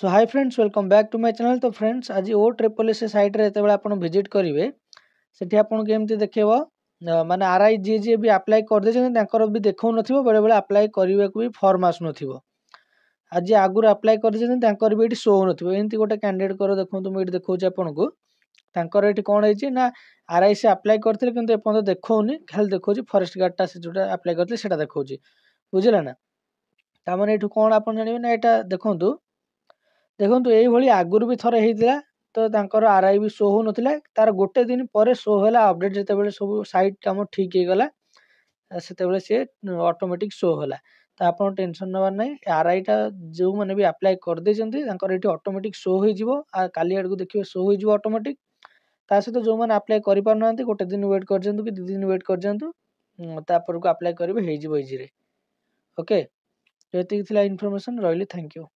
So hi friends, welcome back to my channel. तो friends, आज O triple S site रे जेतेबेले आपण visit करिवे सेठी आपण केमती देखिबो माने आरआई जे भी अप्लाई कर देछन तांकर भी देखौ नथिबो, बेले बेले अप्लाई करिवे को भी फॉर्म आसु नथिबो। आज आगुर अप्लाई कर देछन तांकर भी एठी शो नथिबो। एंती गोटे कैंडिडेट कर देखो तुम एठी देखौछ आपण को तांकर एठी कोन हेछि ना आरआई से अप्लाई करथिले किंतु एपन देखौनी, खाली देखौछि फॉरेस्ट गार्ड टा से जोटा अप्लाई करथिले सेटा देखौछि। बुझिला ना? ता माने एठु कोन आपण जानिबे ना, एटा देखंतु देखो यही भाई आगुरी भी थरे होता तो तांकर आरआई भी शो हो नथिला, तार गोटे दिन पर शो होला अपडेट जिते सब साइट काम ठीक हो गला से सी ऑटोमेटिक शो होला। तो आप टेंशन नबार ना, आरआई टा जो मैंने भी अप्लाई कर देती ऑटोमेटिक शो हो काली आड़ को देखिए शो हो ऑटोमेटिक। ता सहित जो मैंने अप्लाई कर पारना गोटे दिन वेट कर कि 2 दिन वेट कर को अप्लाई करेंगे हो इजी रे। ओके, तो ये इनफॉरमेशन रही। Thank you.